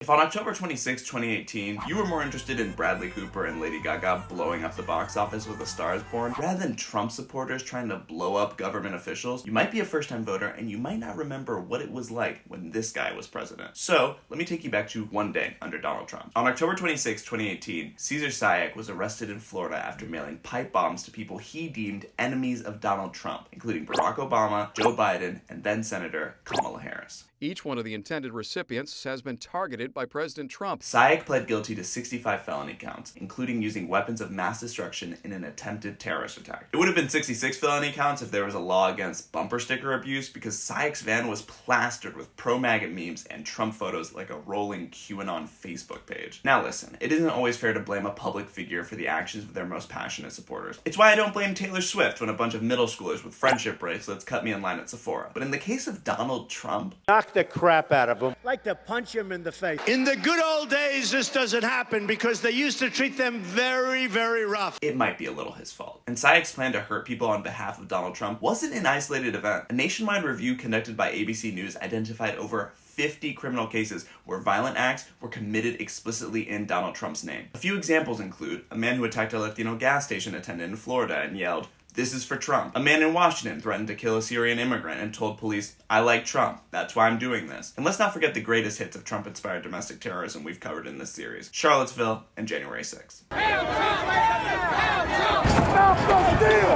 If on October 26, 2018, you were more interested in Bradley Cooper and Lady Gaga blowing up the box office with A Star Is Born, rather than Trump supporters trying to blow up government officials, you might be a first-time voter and you might not remember what it was like when this guy was president. So, let me take you back to one day under Donald Trump. On October 26, 2018, Cesar Sayak was arrested in Florida after mailing pipe bombs to people he deemed enemies of Donald Trump, including Barack Obama, Joe Biden, and then Senator Kamala Harris. Each one of the intended recipients has been targeted by President Trump. Sayak pled guilty to 65 felony counts, including using weapons of mass destruction in an attempted terrorist attack. It would have been 66 felony counts if there was a law against bumper sticker abuse, because Sayak's van was plastered with pro-MAGA memes and Trump photos like a rolling QAnon Facebook page. Now listen, it isn't always fair to blame a public figure for the actions of their most passionate supporters. It's why I don't blame Taylor Swift when a bunch of middle schoolers with friendship bracelets cut me in line at Sephora. But in the case of Donald Trump, the crap out of him. Like to punch him in the face. In the good old days, this doesn't happen because they used to treat them very, very rough. It might be a little his fault. And Sayak's plan to hurt people on behalf of Donald Trump wasn't an isolated event. A nationwide review conducted by ABC News identified over 50 criminal cases where violent acts were committed explicitly in Donald Trump's name. A few examples include a man who attacked a Latino gas station attendant in Florida and yelled, "This is for Trump." A man in Washington threatened to kill a Syrian immigrant and told police, "I like Trump, that's why I'm doing this." And let's not forget the greatest hits of Trump-inspired domestic terrorism we've covered in this series, Charlottesville and January 6th. Hail Trump! Hail Trump! Stop the steal!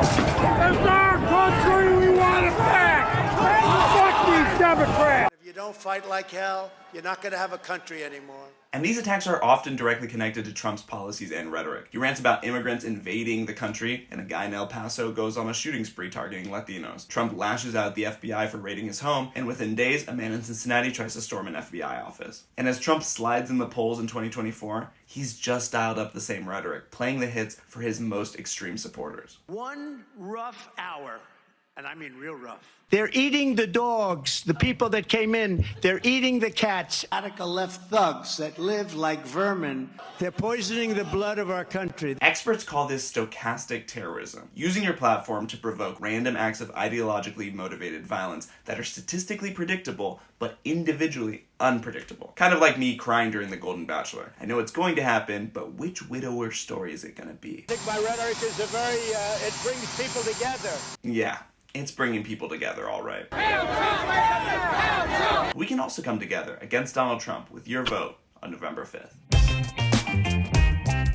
It's our country, we want it back! Fuck these Democrats! If you don't fight like hell, you're not going to have a country anymore. And these attacks are often directly connected to Trump's policies and rhetoric. He rants about immigrants invading the country, and a guy in El Paso goes on a shooting spree targeting Latinos. Trump lashes out at the FBI for raiding his home, and within days, a man in Cincinnati tries to storm an FBI office. And as Trump slides in the polls in 2024, he's just dialed up the same rhetoric, playing the hits for his most extreme supporters. One rough hour, and I mean real rough. They're eating the dogs, the people that came in. They're eating the cats. Radical left thugs that live like vermin. They're poisoning the blood of our country. Experts call this stochastic terrorism, using your platform to provoke random acts of ideologically motivated violence that are statistically predictable, but individually unpredictable. Kind of like me crying during The Golden Bachelor. I know it's going to happen, but which widower story is it going to be? I think my rhetoric is it brings people together. Yeah. It's bringing people together, all right. Hail Trump! Hail Trump! We can also come together against Donald Trump with your vote on November 5th.